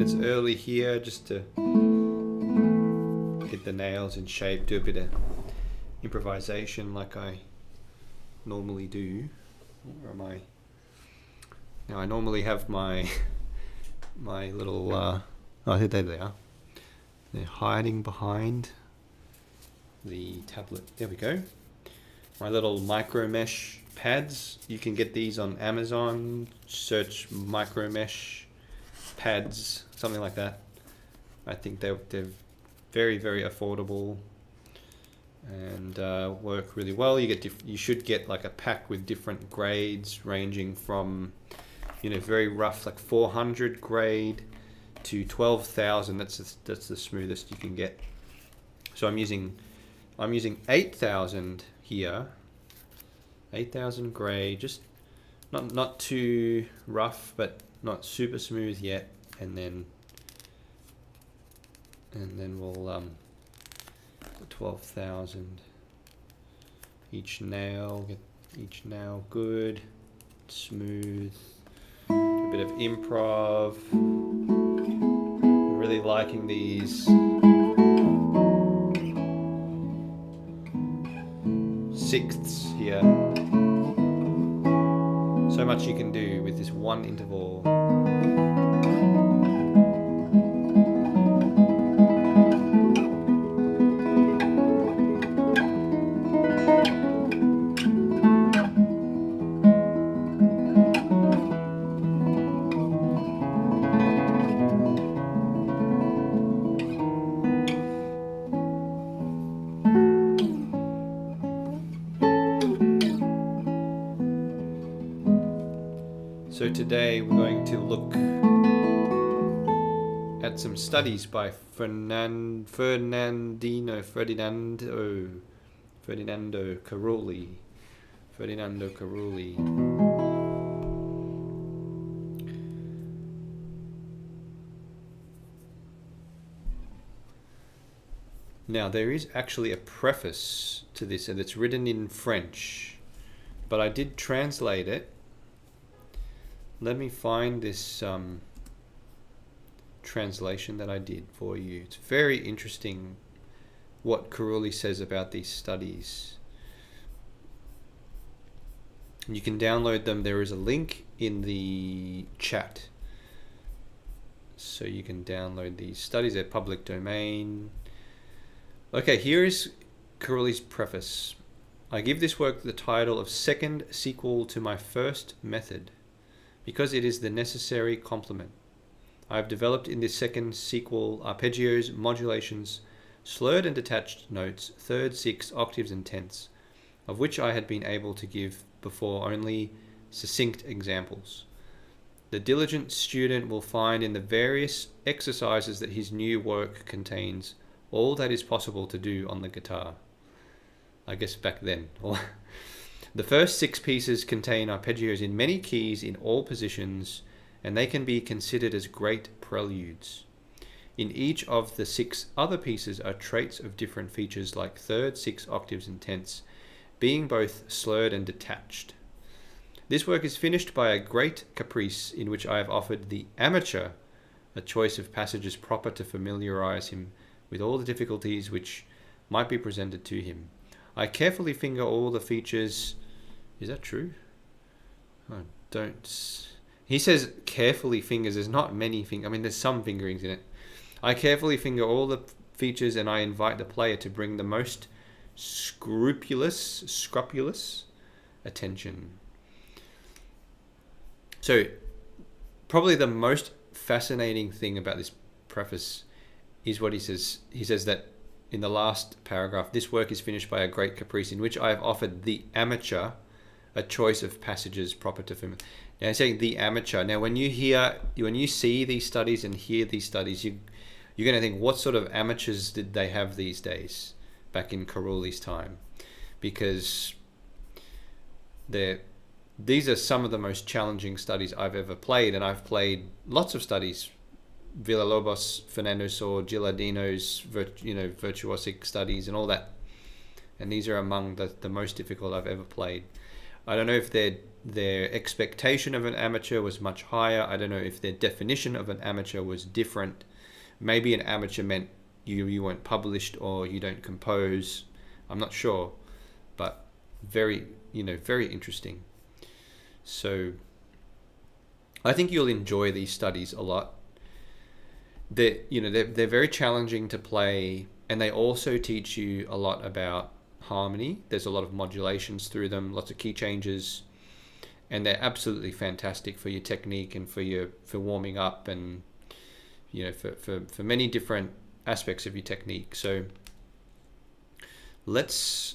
minutes early here just to get the nails in shape, do a bit of improvisation like I normally do. Where am I? Now I normally have my little oh, there they are. They're hiding behind the tablet. There we go. My little micro mesh pads. You can get these on Amazon. Search micro mesh pads, something like that. I think they're very, very affordable and work really well. You should get like a pack with different grades ranging from, you know, very rough like 400 grade to 12,000. That's the smoothest you can get. So I'm using 8,000 here. 8,000 grade, just not too rough, but not super smooth yet. And then we'll 12,000 each nail. Get each nail good, smooth. Do a bit of improv. I'm really liking these sixths here. So much you can do with this one interval. So today we're going to look at some studies by Ferdinando Carulli. Now there is actually a preface to this, and it's written in French, but I did translate it. Let me find this translation that I did for you. It's very interesting what Carulli says about these studies. You can download them. There is a link in the chat. So you can download these studies. They're public domain. Okay, here is Carulli's preface. I give this work the title of second sequel to my first method, because it is the necessary complement. I have developed in this second sequel arpeggios, modulations, slurred and detached notes, third, sixth, octaves and tenths, of which I had been able to give before only succinct examples. The diligent student will find in the various exercises that his new work contains all that is possible to do on the guitar. I guess back then. The first 6 pieces contain arpeggios in many keys in all positions, and they can be considered as great preludes. In each of the 6 other pieces are traits of different features like third, sixth, octaves, and tenths, being both slurred and detached. This work is finished by a great caprice in which I have offered the amateur a choice of passages proper to familiarize him with all the difficulties which might be presented to him. I carefully finger all the features. Is that true? Oh, don't. He says carefully fingers. There's not many fingers. I mean, there's some fingerings in it. I carefully finger all the features, and I invite the player to bring the most scrupulous attention. So, probably the most fascinating thing about this preface is what he says. He says that in the last paragraph, this work is finished by a great caprice in which I have offered the amateur a choice of passages proper to film. Now, I'm saying the amateur. Now, when you see these studies and hear these studies, you're going to think, what sort of amateurs did they have these days, back in Carulli's time? Because these are some of the most challenging studies I've ever played, and I've played lots of studies. Villalobos, Fernando Sor, Gilardino's, virtuosic studies and all that. And these are among the most difficult I've ever played. I don't know if their expectation of an amateur was much higher. I don't know if their definition of an amateur was different. Maybe an amateur meant you weren't published or you don't compose. I'm not sure, but very interesting. So I think you'll enjoy these studies a lot. They're very challenging to play, and they also teach you a lot about harmony. There's a lot of modulations through them, lots of key changes, and they're absolutely fantastic for your technique and for warming up, and for many different aspects of your technique. So let's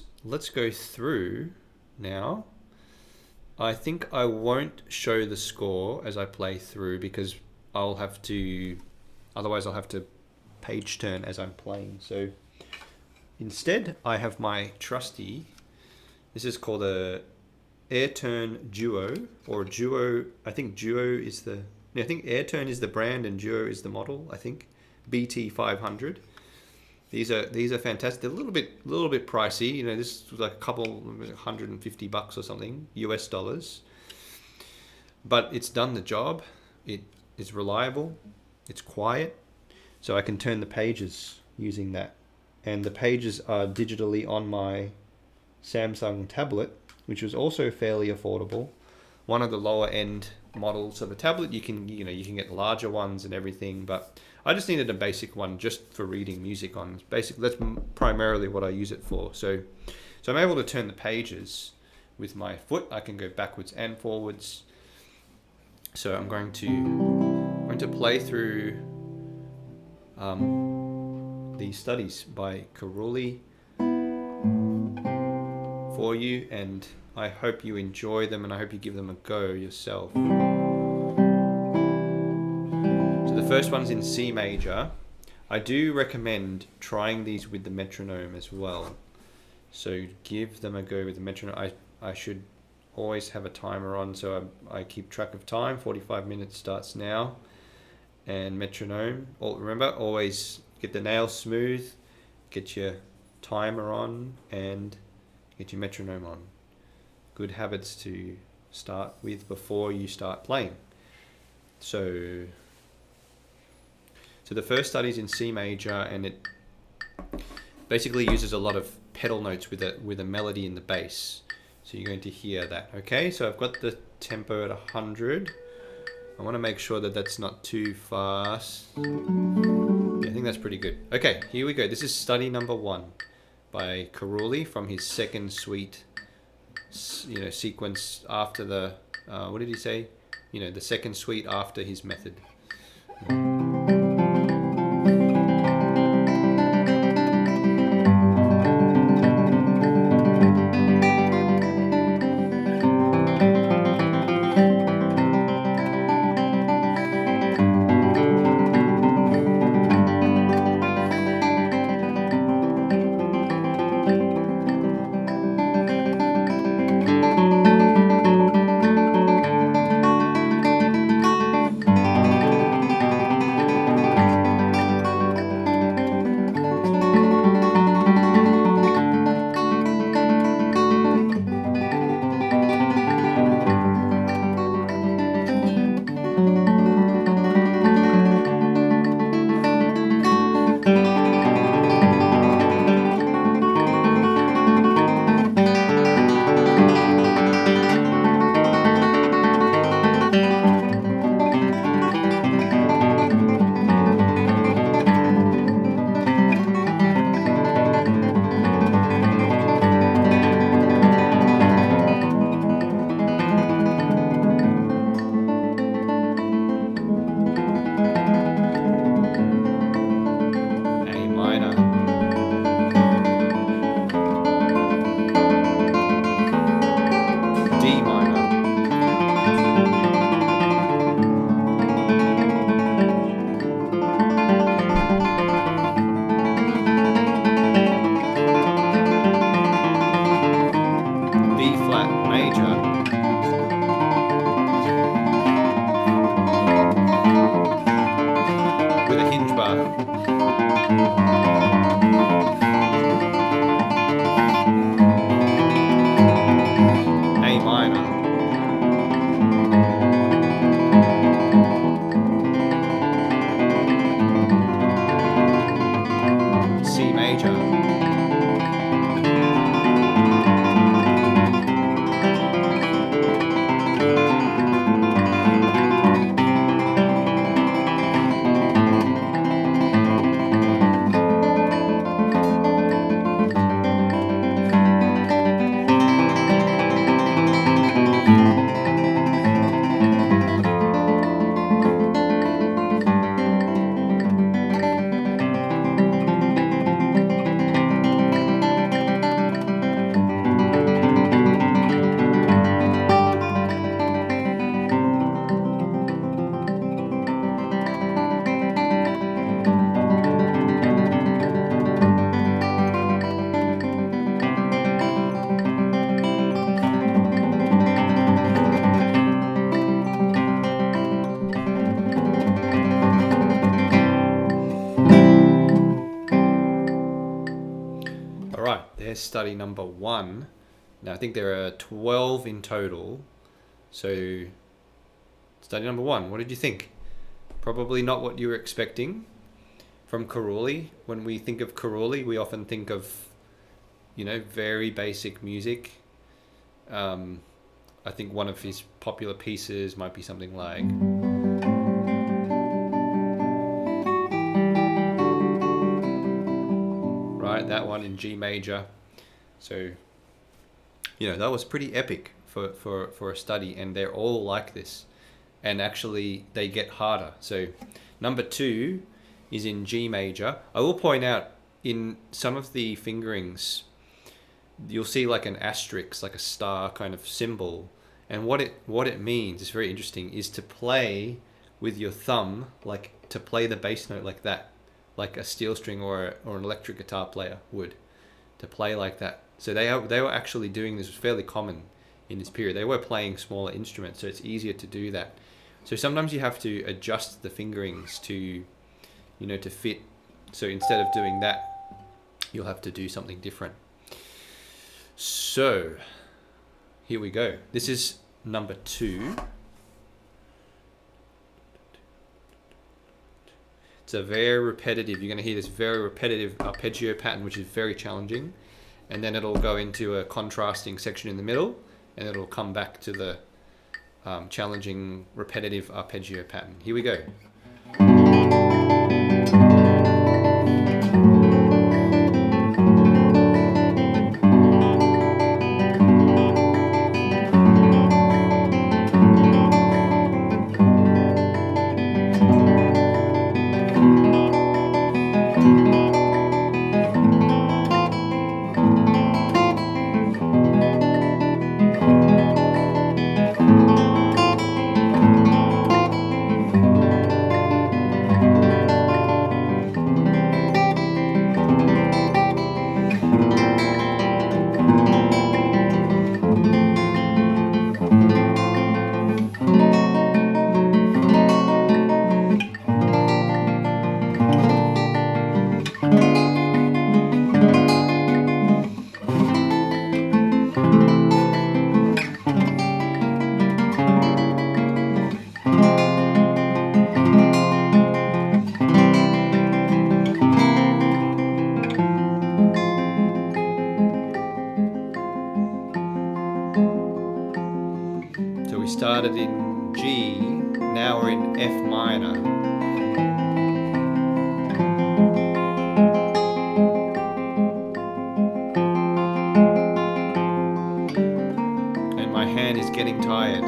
go through now. I think I won't show the score as I play through because otherwise I'll have to page turn as I'm playing. So instead I have my trusty, this is called a Airturn Duo, or Duo. I think Airturn is the brand and Duo is the model, I think. BT500. These are fantastic. They're a little bit pricey. This was like $150 or something, US dollars. But it's done the job. It is reliable. It's quiet. So I can turn the pages using that. And the pages are digitally on my Samsung tablet, which was also fairly affordable. One of the lower end models of a tablet. You can get larger ones and everything, but I just needed a basic one just for reading music on. That's primarily what I use it for. So I'm able to turn the pages with my foot. I can go backwards and forwards. So I'm going to play through these studies by Carulli for you, and I hope you enjoy them, and I hope you give them a go yourself. So the first one's in C major. I do recommend trying these with the metronome as well. So give them a go with the metronome. I should always have a timer on, so I keep track of time. 45 minutes starts now. And metronome. Remember, always get the nails smooth, get your timer on, and get your metronome on. Good habits to start with before you start playing. So the first study is in C major, and it basically uses a lot of pedal notes with a melody in the bass. So you're going to hear that. Okay, so I've got the tempo at 100. I want to make sure that that's not too fast. Yeah, I think that's pretty good. Okay, here we go. This is study number 1 by Carulli from his second suite, sequence after the, what did he say? The second suite after his method. There's study number 1. Now I think there are 12 in total. So study number 1, what did you think? Probably not what you were expecting from Carulli. When we think of Carulli, we often think of, very basic music. I think one of his popular pieces might be something like, right, that one in G major. So, that was pretty epic for a study, and they're all like this. And actually, they get harder. So, number 2 is in G major. I will point out, in some of the fingerings, you'll see like an asterisk, like a star kind of symbol. And what it means, is very interesting, is to play with your thumb, like to play the bass note like that, like a steel string or an electric guitar player would, to play like that. So they were actually doing this, was fairly common in this period. They were playing smaller instruments, so it's easier to do that. So sometimes you have to adjust the fingerings to, to fit. So instead of doing that, you'll have to do something different. So here we go. This is number 2. It's a very repetitive, you're going to hear this very repetitive arpeggio pattern, which is very challenging. And then it'll go into a contrasting section in the middle, and it'll come back to the challenging repetitive arpeggio pattern. Here we go. Started in G, now we're in F minor. And my hand is getting tired.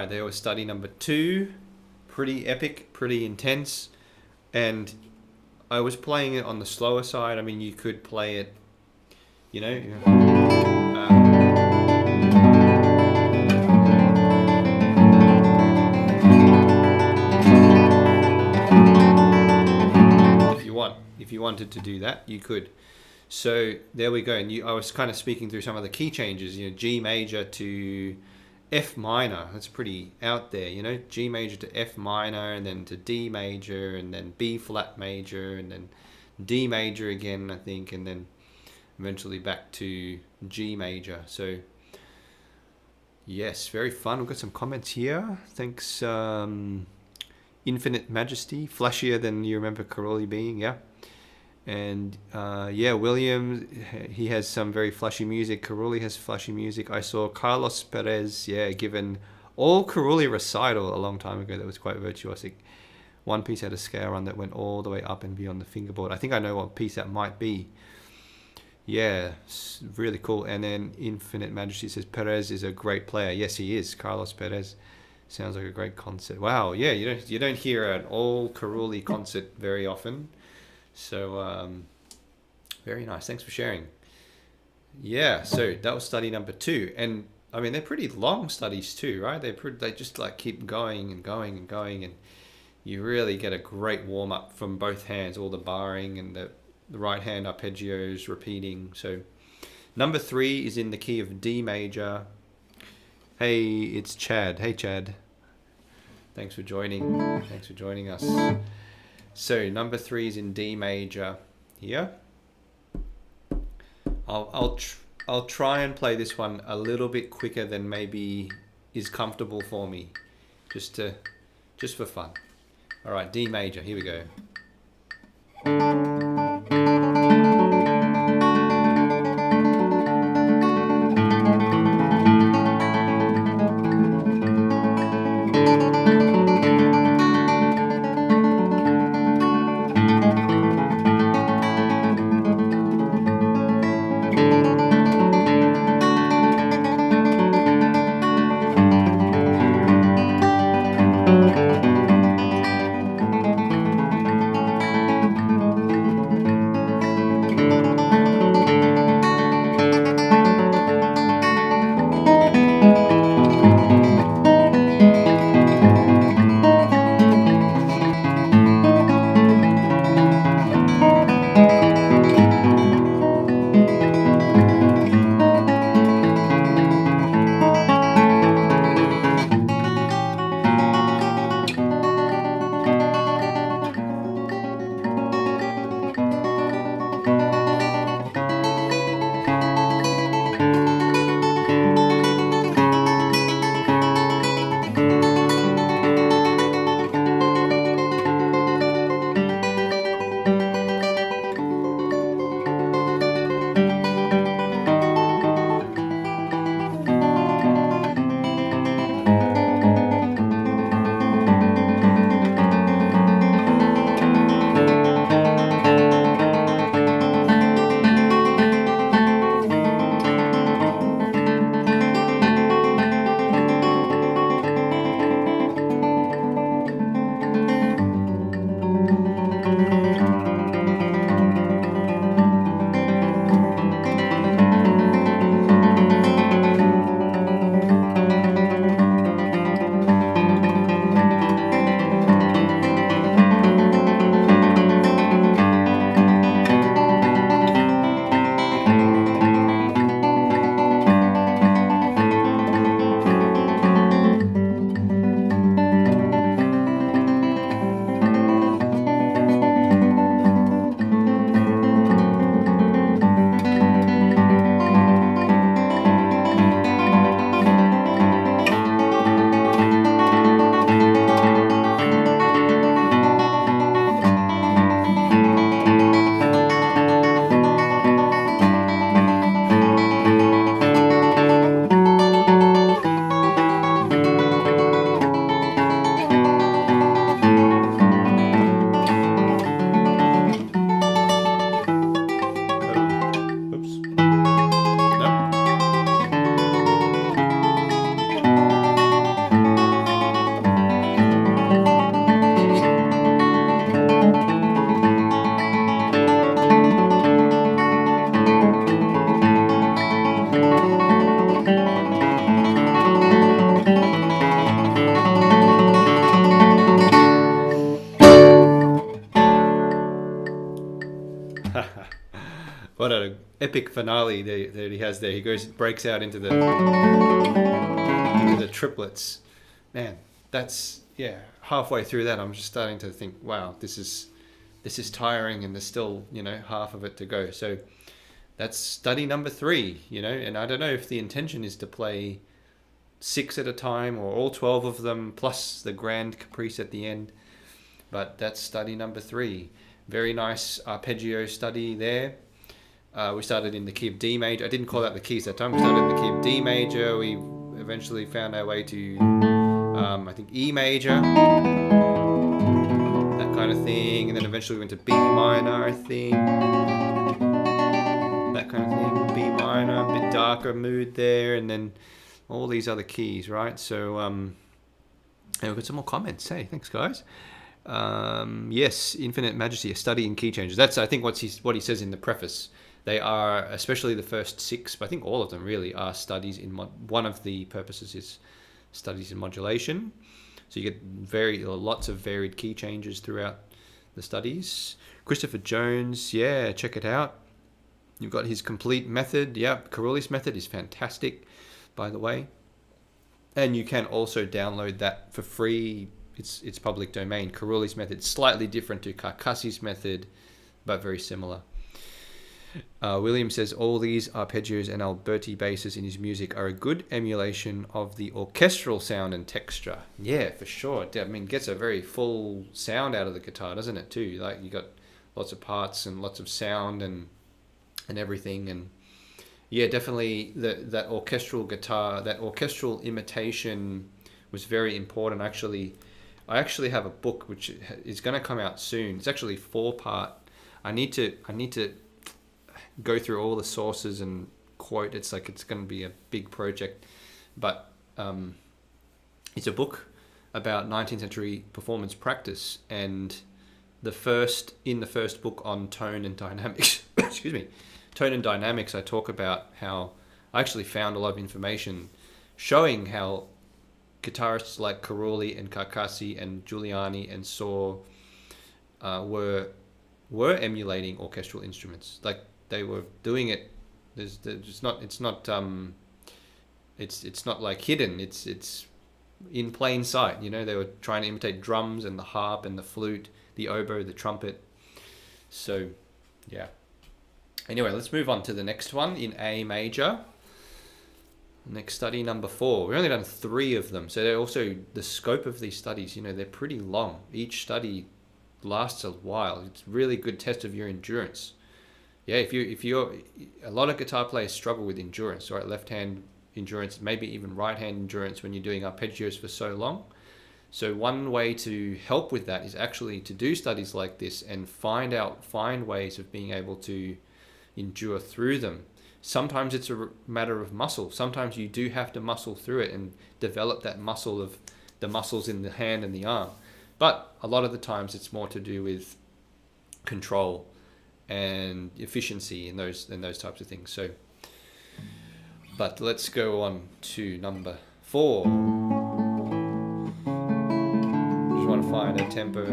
right, there was study number 2. Pretty epic, pretty intense. And I was playing it on the slower side. I mean, you could play it, you know. If you wanted to do that, you could. So there we go. And I was kind of speaking through some of the key changes. You know, G major to F minor. That's pretty out there. You know, G major to F minor, and then to D major, and then B flat major, and then D major again, I think, and then eventually back to G major. So yes, very fun. We've got some comments here. Thanks, Infinite Majesty, flashier than you remember Carulli being. Yeah. And yeah, William, he has some very flashy music. Carulli has flashy music. I saw Carlos Perez, yeah, given all Carulli recital a long time ago. That was quite virtuosic. One piece had a scale run that went all the way up and beyond the fingerboard. I think I know what piece that might be. Yeah, really cool. And then Infinite Majesty says Perez is a great player. Yes, he is. Carlos Perez sounds like a great concert. Wow, yeah, you don't hear an all Carulli concert very often. So very nice. Thanks for sharing. Yeah, so that was study number 2, and I mean they're pretty long studies too, right? They just like keep going and going and going, and you really get a great warm up from both hands, all the barring and the right hand arpeggios repeating. So number 3 is in the key of D major. Hey, it's Chad. Hey, Chad. Thanks for joining. Thanks for joining us. So number 3 is in D major here. I'll try and play this one a little bit quicker than maybe is comfortable for me, just for fun. All right, D major. Here we go. epic finale that he has there. He breaks out into the triplets. Man, that's halfway through that, I'm just starting to think, wow, this is tiring, and there's still half of it to go. So that's study number 3. And I don't know if the intention is to play 6 at a time or all 12 of them plus the grand caprice at the end, but that's study number 3. Very nice arpeggio study there. We started in the key of D major. I didn't call out the keys that time. We started in the key of D major. We eventually found our way to I think E major, that kind of thing, and then eventually we went to B minor, I think, that kind of thing. B minor, a bit darker mood there, and then all these other keys, right? So and we've got some more comments. Hey, thanks guys. Yes, Infinite Majesty, a study in key changes. That's, I think, what he says in the preface. They are, especially the first 6, but I think all of them really are studies in one of the purposes is studies in modulation. So you get lots of varied key changes throughout the studies. Christopher Jones, yeah, check it out. You've got his complete method. Yeah, Carulli's method is fantastic, by the way. And you can also download that for free. It's public domain. Carulli's method, slightly different to Carcassi's method, but very similar. William says all these arpeggios and Alberti basses in his music are a good emulation of the orchestral sound and texture. Yeah, for sure. I mean, it gets a very full sound out of the guitar, doesn't it, too? Like, you got lots of parts and lots of sound and everything. And yeah, definitely that orchestral guitar, that orchestral imitation was very important. I actually have a book which is going to come out soon. It's actually 4-part. I need to go through all the sources and quote. It's going to be a big project, but it's a book about 19th century performance practice, and in the first book on tone and dynamics excuse me, tone and dynamics, I talk about how I actually found a lot of information showing how guitarists like Carulli and Carcassi and Giuliani and Saw were emulating orchestral instruments. Like, they were doing it. It's not like hidden. It's in plain sight. They were trying to imitate drums and the harp and the flute, the oboe, the trumpet. So, yeah. Anyway, let's move on to the next one in A major. Next study, number 4. We've only done 3 of them. So they're also, the scope of these studies, they're pretty long. Each study lasts a while. It's a really good test of your endurance. Yeah, if you're a lot of guitar players struggle with endurance, right? Left hand endurance, maybe even right hand endurance when you're doing arpeggios for so long. So one way to help with that is actually to do studies like this and find ways of being able to endure through them. Sometimes it's a matter of muscle. Sometimes you do have to muscle through it and develop that muscle of the muscles in the hand and the arm. But a lot of the times it's more to do with control and efficiency and those types of things. So, but let's go on to number 4. Just want to find a tempo.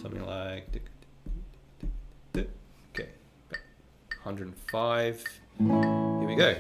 Something like, okay, 105. Here we go.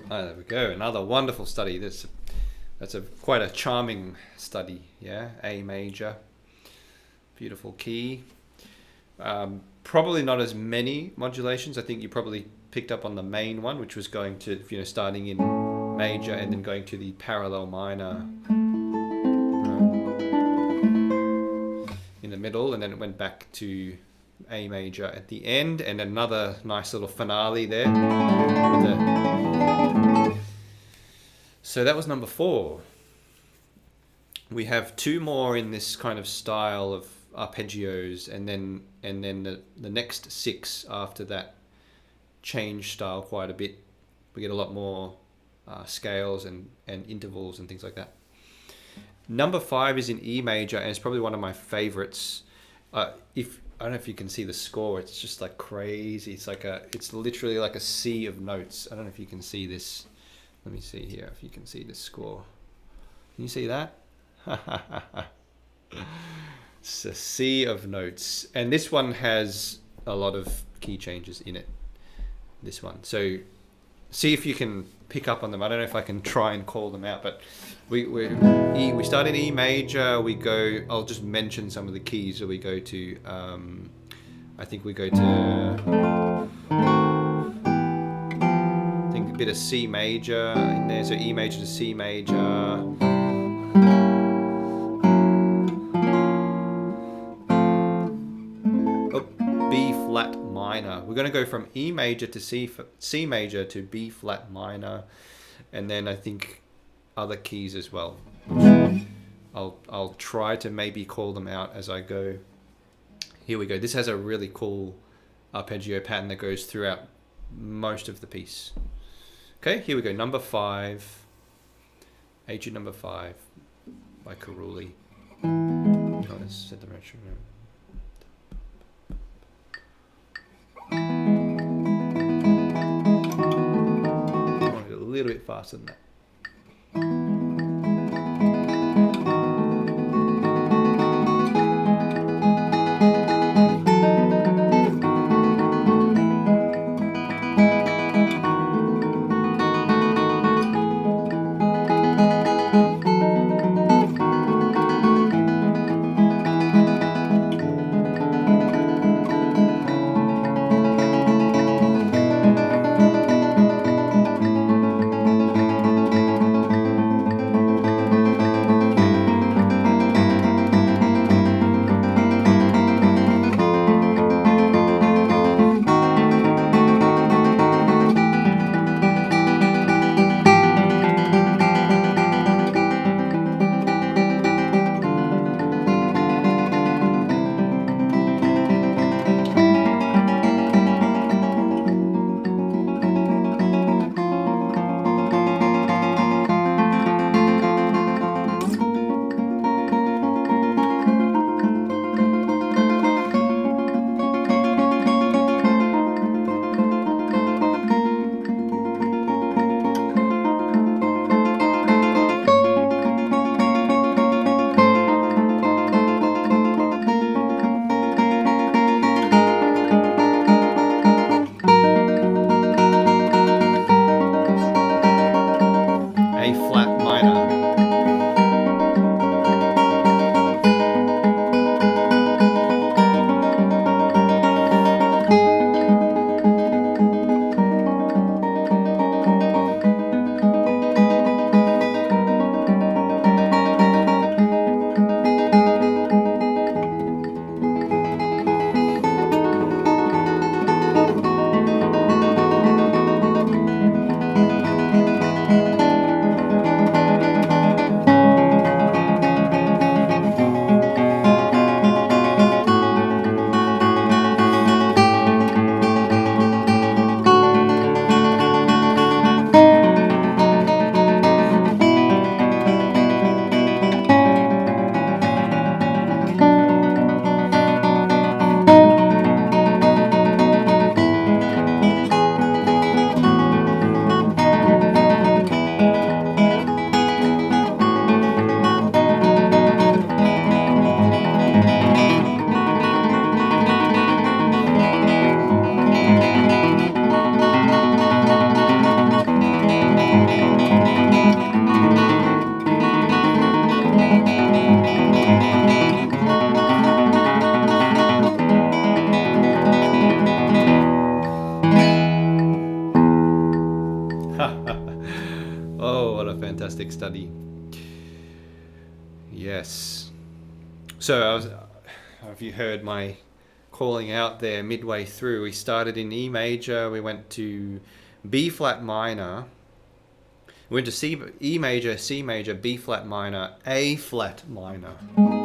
There we go. Another wonderful study. That's quite a charming study. Yeah, A major, beautiful key. Probably not as many modulations. I think you probably picked up on the main one, which was going to, starting in major and then going to the parallel minor in the middle, and then it went back to A major at the end, and another nice little finale there. So that was number 4. We have 2 more in this kind of style of arpeggios, and then the next 6 after that change style quite a bit. We get a lot more scales and intervals and things like that. Number 5 is in E major, and it's probably one of my favorites. I don't know if you can see the score. It's just like crazy. It's literally like a sea of notes. I don't know if you can see this. Let me see here if you can see this score. Can you see that? It's a sea of notes, and this one has a lot of key changes in it. This one. So see if you can pick up on them. I don't know if I can try and call them out, but we start in E major. We go. I'll just mention some of the keys. So we go to. I think we go to. I think a bit of C major in there. So E major to C major. B flat minor. We're going to go from E major to C major to B flat minor, and then I think other keys as well. I'll try to maybe call them out as I go. Here we go. This has a really cool arpeggio pattern that goes throughout most of the piece. Okay, here we go. Number 5, Etude number 5 by Carulli. Oh, let's set the metronome. I want it a little bit faster than that. Oh, what a fantastic study. Yes. So have you heard my calling out there midway through? We started in E major, we went to B flat minor, we went to E major, C major, B flat minor, A flat minor.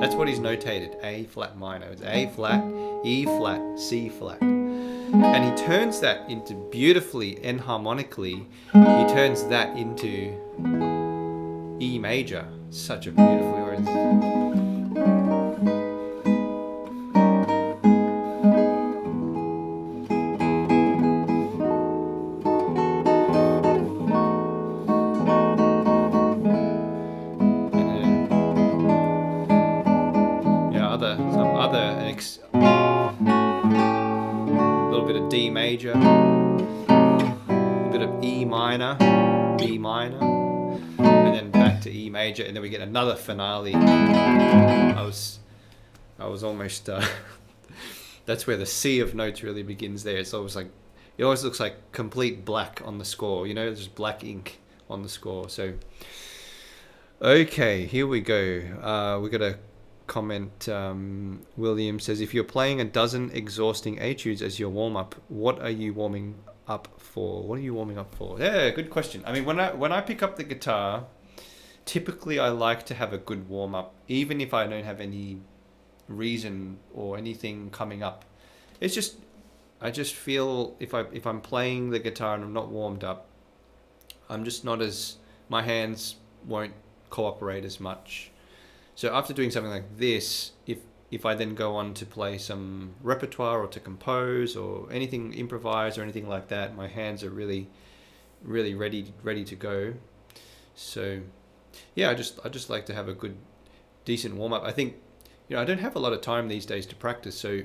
That's what he's notated, A flat minor. It's A flat, E flat, C flat. And he turns that into beautifully enharmonically, he turns that into E major. Such a beautiful word. Little bit of D major, a bit of E minor, B minor, and then back to E major, and then we get another finale. I was almost. That's where the sea of notes really begins. There, it's always like it always looks like complete black on the score. You know, there's black ink on the score. So, okay, here we go. We got a comment. William says, if you're playing a dozen exhausting etudes as your warm-up, what are you warming up for? Yeah, good question. I mean, when I pick up the guitar, typically I like to have a good warm-up, even if I don't have any reason or anything coming up. It's just I just feel if I'm playing the guitar and I'm not warmed up, I'm just not as, my hands won't cooperate as much. So after doing something like this, if I then go on to play some repertoire or to compose or anything, improvise or anything like that, my hands are really ready to go. So yeah, I just like to have a good, decent warm up. I think, I don't have a lot of time these days to practice, so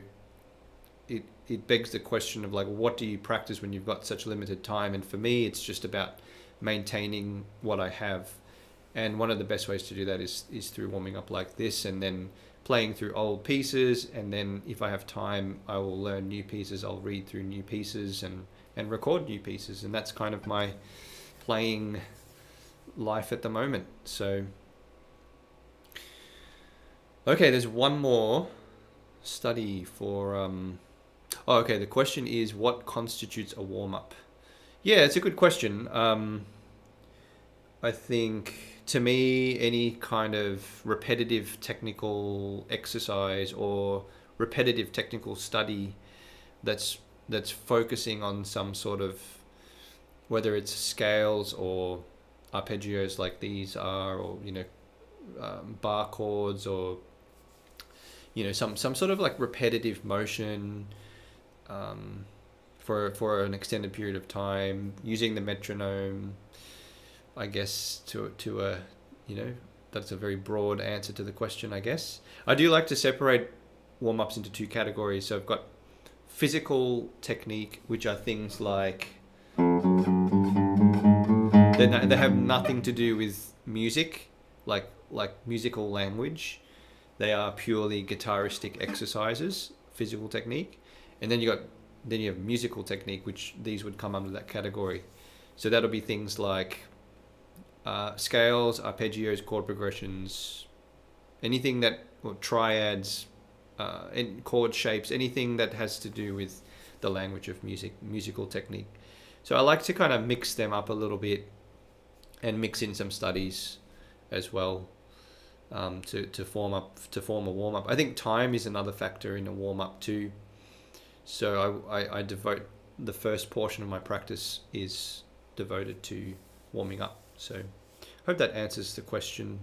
it begs the question of like, what do you practice when you've got such limited time? And for me, it's just about maintaining what I have. And one of the best ways to do that is through warming up like this, and then playing through old pieces. And then if I have time, I will learn new pieces. I'll read through new pieces and record new pieces. And that's kind of my playing life at the moment. So, okay, there's one more study for... okay, the question is, what constitutes a warm-up? Yeah, it's a good question. I think, to me, any kind of repetitive technical exercise or repetitive technical study that's focusing on some sort of, whether it's scales or arpeggios like these are, or bar chords, or some sort of like repetitive motion for an extended period of time, using the metronome. I guess to a, that's a very broad answer to the question, I guess. I do like to separate warm-ups into two categories. So I've got physical technique, which are things like, they have nothing to do with music, like musical language. They are purely guitaristic exercises, physical technique. And then you have musical technique, which these would come under that category. So that'll be things like scales, arpeggios, chord progressions, anything that, or triads, and chord shapes, anything that has to do with the language of music, musical technique. So I like to kind of mix them up a little bit and mix in some studies as well, to form a warm up. I think time is another factor in a warm up too. So I devote the first portion of my practice is devoted to warming up. So I hope that answers the question.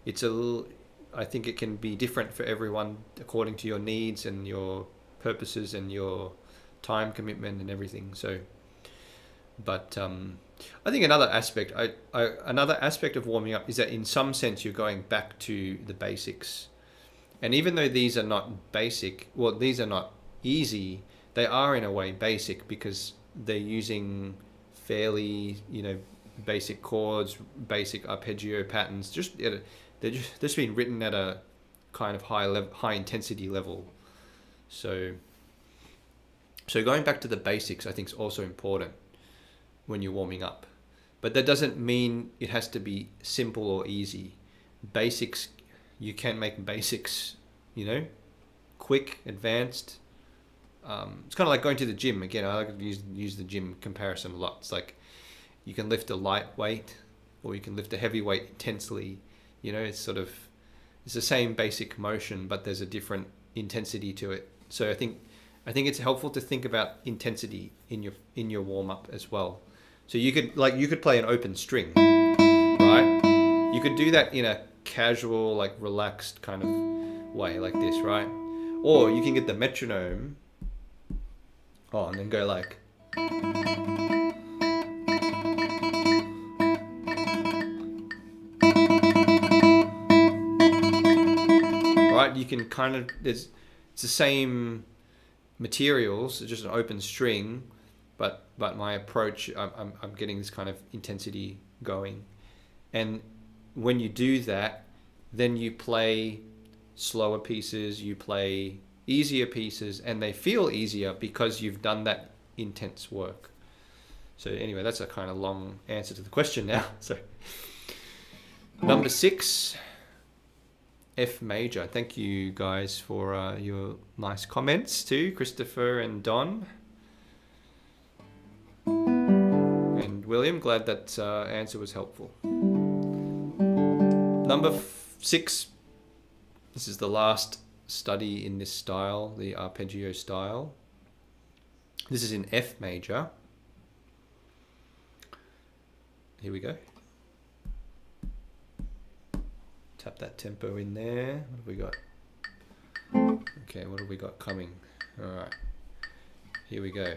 I think it can be different for everyone according to your needs and your purposes and your time commitment and everything. So, but I think another aspect of warming up is that in some sense you're going back to the basics. And even though these are not basic, well, these are not easy, they are in a way basic because they're using fairly, basic chords, basic arpeggio patterns. They're just being written at a kind of high intensity level. So going back to the basics, I think, is also important when you're warming up. But that doesn't mean it has to be simple or easy. Basics, you can make basics, quick, advanced. It's kind of like going to the gym. Again, I like to use the gym comparison a lot. It's like you can lift a light weight or you can lift a heavy weight intensely. It's the same basic motion, but there's a different intensity to it. So I think it's helpful to think about intensity in your warm up as well. So you could play an open string, right? You could do that in a casual, like relaxed kind of way, like this, right? Or you can get the metronome on and go like. Right? You can kind of, it's the same materials, it's just an open string, but my approach, I'm getting this kind of intensity going. And when you do that, then you play slower pieces, you play easier pieces, and they feel easier because you've done that intense work. So anyway, that's a kind of long answer to the question now. So number 6, F major. Thank you guys for your nice comments too, Christopher and Don. And William, glad that answer was helpful. Number 6, this is the last study in this style, the arpeggio style. This is in F major. Here we go. Tap that tempo in there. What have we got? Okay, what have we got coming? All right, here we go.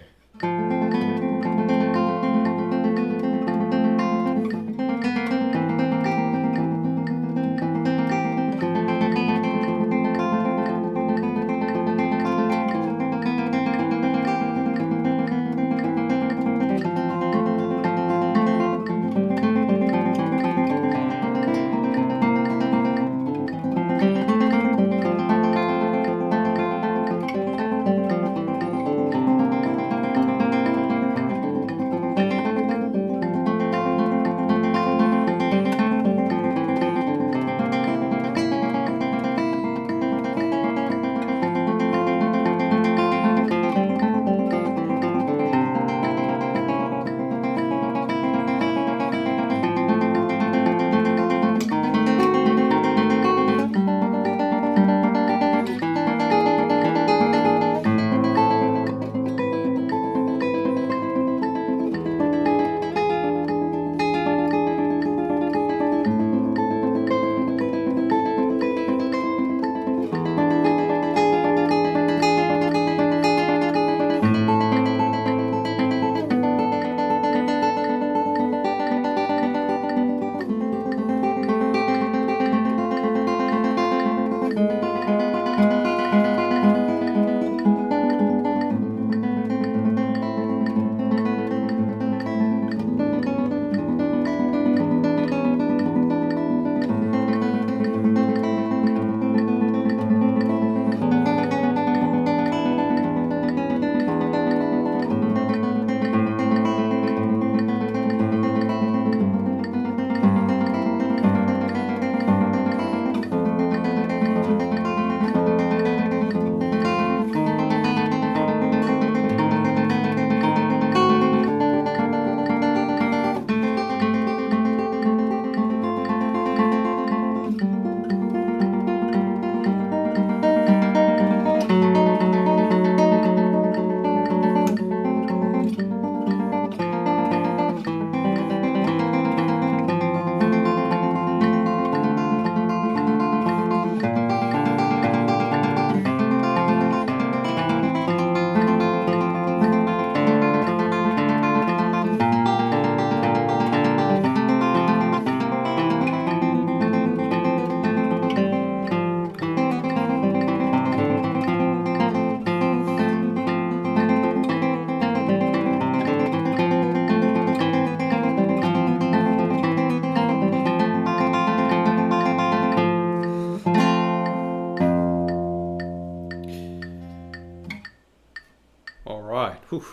Whew.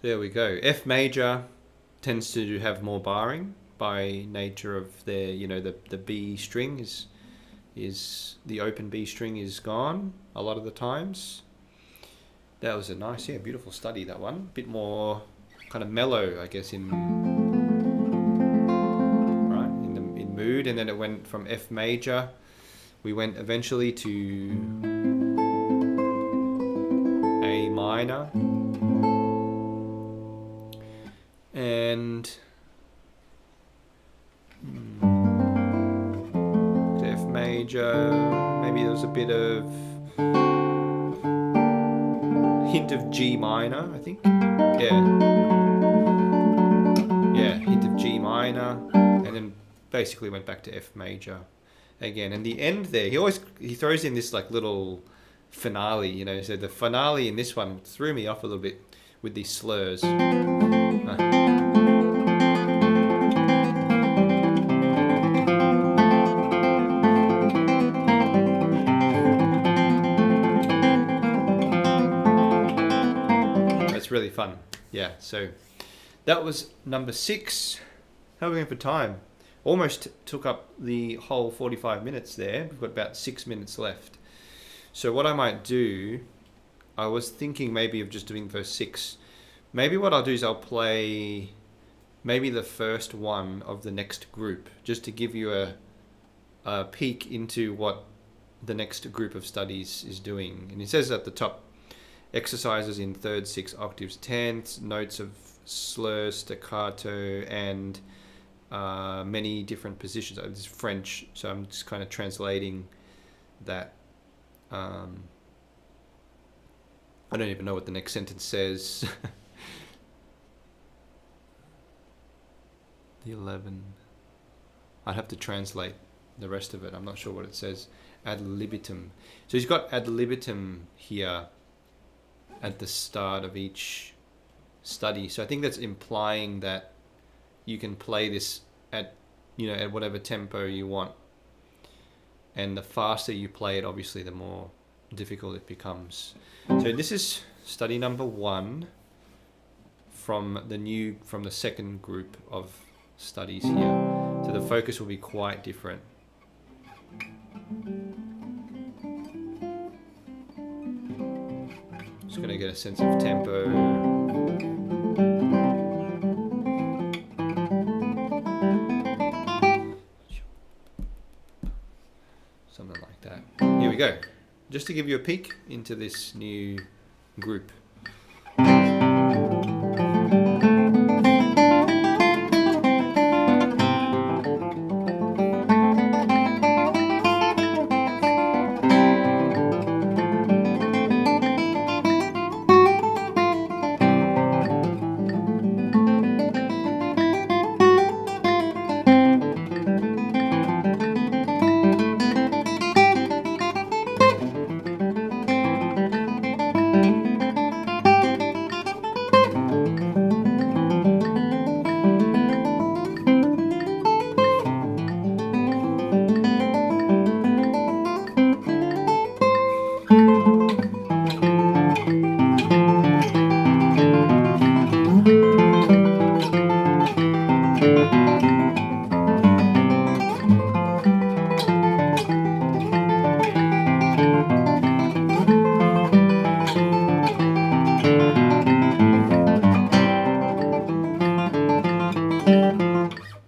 There we go. F major, tends to have more barring by nature of their, the B string is the open B string is gone a lot of the times. That was a nice, beautiful study, that one. A bit more kind of mellow, I guess, in mood. And then it went from F major. We went eventually to A minor. And to F major. Maybe there was a bit of hint of G minor, I think. Hint of G minor, and then basically went back to F major again. And the end there, he throws in this like little finale, so the finale in this one threw me off a little bit with these slurs. That's really fun. Yeah, so that was number 6. How are we going for time? Almost took up the whole 45 minutes there. We've got about 6 minutes left. So what I might do, I was thinking maybe of just doing verse 6. Maybe what I'll do is I'll play maybe the first one of the next group, just to give you a peek into what the next group of studies is doing. And it says at the top, exercises in 3rd, 6th octaves, 10th, notes of slur, staccato, and many different positions. This is French, so I'm just kind of translating that. I don't even know what the next sentence says. The 11. I'd have to translate the rest of it. I'm not sure what it says. Ad libitum. So he's got ad libitum here at the start of each study. So I think that's implying that you can play this at whatever tempo you want. And the faster you play it, obviously, the more difficult it becomes. So this is study number 1 from the second group of studies here. So the focus will be quite different. Just going to get a sense of tempo. Something like that. Here we go. Just to give you a peek into this new group.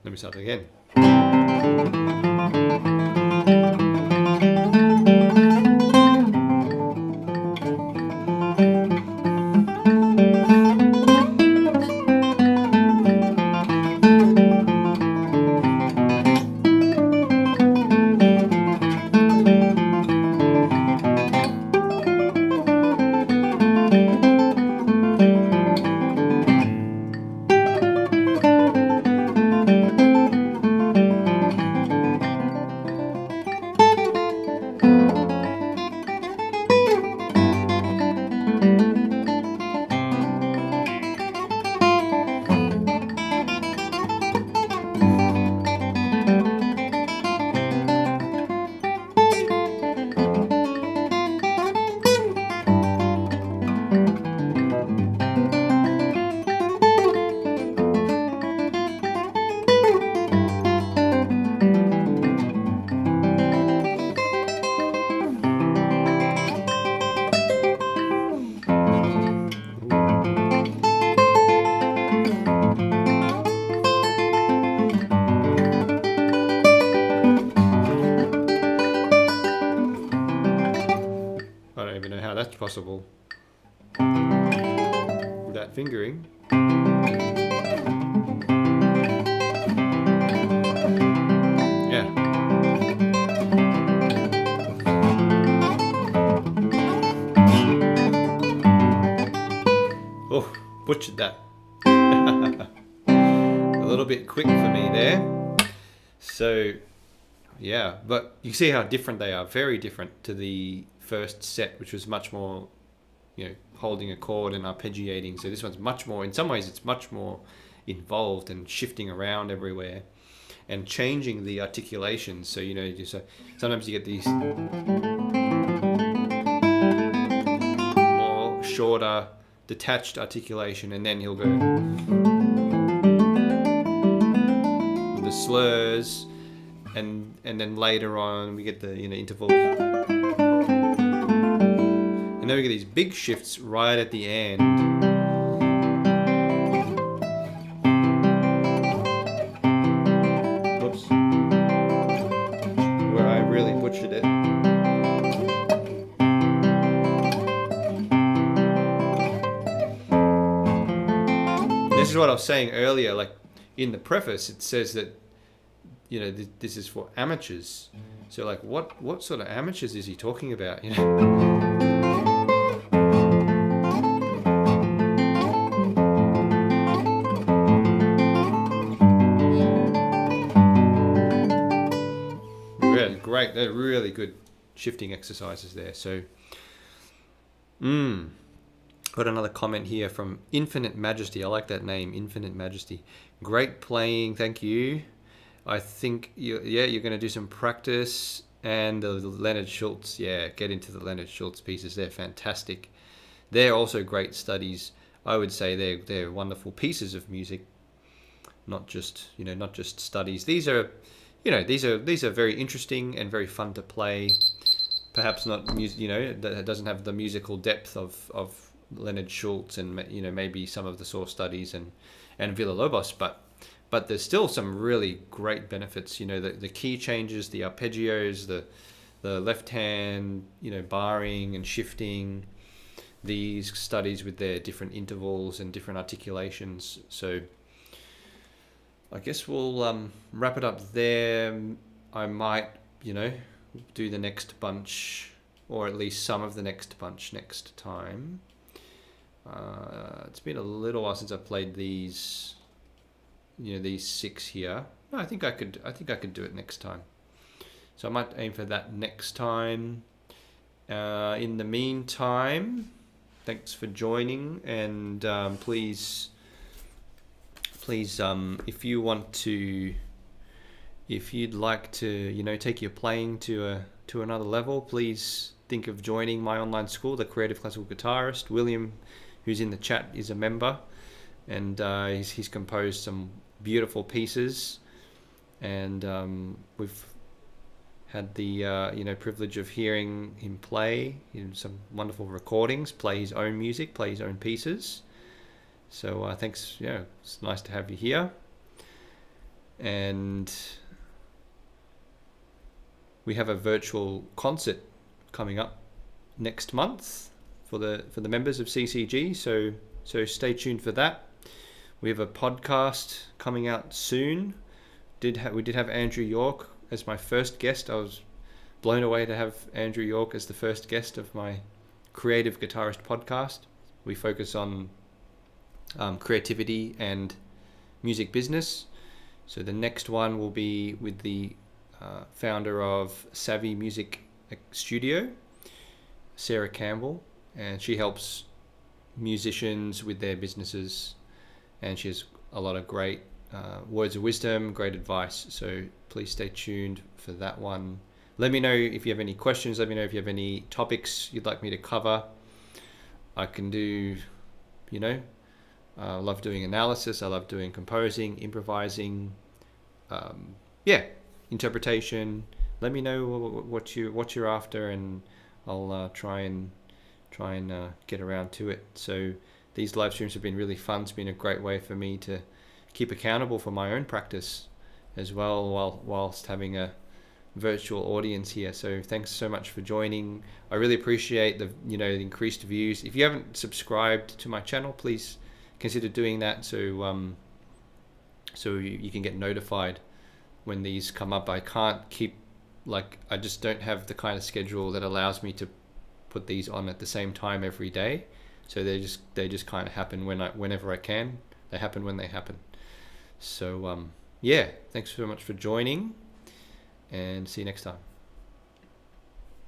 Let me start again. possible without fingering. Yeah. Oh, butchered that. A little bit quick for me there. So, yeah, but you see how different they are. Very different to the first set, which was much more, holding a chord and arpeggiating. So this one's much more, in some ways, it's much more involved and shifting around everywhere and changing the articulation. So, sometimes you get these more shorter, detached articulation, and then he'll go with the slurs, and then later on we get the intervals, and then we get these big shifts right at the end. Whoops, where I really butchered it. This is what I was saying earlier, like in the preface it says that this is for amateurs. So like what sort of amateurs is he talking about? Really great. They're really good shifting exercises there. So got another comment here from Infinite Majesty. I like that name, Infinite Majesty. Great playing, thank you. I think you're going to do some practice, and the Leonard Schultz. Get into the Leonard Schultz pieces. They're fantastic. They're also great studies. I would say they're wonderful pieces of music, not just studies. These are very interesting and very fun to play. Perhaps not music, that doesn't have the musical depth of Leonard Schultz and maybe some of the source studies and Villa-Lobos, but there's still some really great benefits. The key changes, the arpeggios, the left hand, barring and shifting, these studies with their different intervals and different articulations. So I guess we'll wrap it up there. I might, do the next bunch, or at least some of the next bunch next time. It's been a little while since I played these, these 6 here. No, I think I could do it next time. So I might aim for that next time. In the meantime, thanks for joining, and please, if you'd like to, take your playing to another level, please think of joining my online school, The Creative Classical Guitarist. William, who's in the chat, is a member, and he's composed some beautiful pieces, and we've had the privilege of hearing him play in some wonderful recordings, play his own music, play his own pieces. So thanks. It's nice to have you here, and we have a virtual concert coming up next month for the members of CCG. So stay tuned for that. We have a podcast coming out soon. We did have Andrew York as my first guest. I was blown away to have Andrew York as the first guest of my Creative Guitarist podcast. We focus on creativity and music business. So the next one will be with the founder of Savvy Music Studio, Sarah Campbell, and she helps musicians with their businesses, and she has a lot of great words of wisdom, great advice. So please stay tuned for that one. Let me know if you have any questions. Let me know if you have any topics you'd like me to cover. I can do, I love doing analysis. I love doing composing, improvising, interpretation. Let me know what you're after, and I'll try and get around to it. So these live streams have been really fun. It's been a great way for me to keep accountable for my own practice as well, whilst having a virtual audience here. So thanks so much for joining. I really appreciate the the increased views. If you haven't subscribed to my channel, please consider doing that, so so you can get notified when these come up. I can't keep, I just don't have the kind of schedule that allows me to put these on at the same time every day. So they just kind of happen whenever I can. They happen when they happen. So yeah, thanks so much for joining, and see you next time.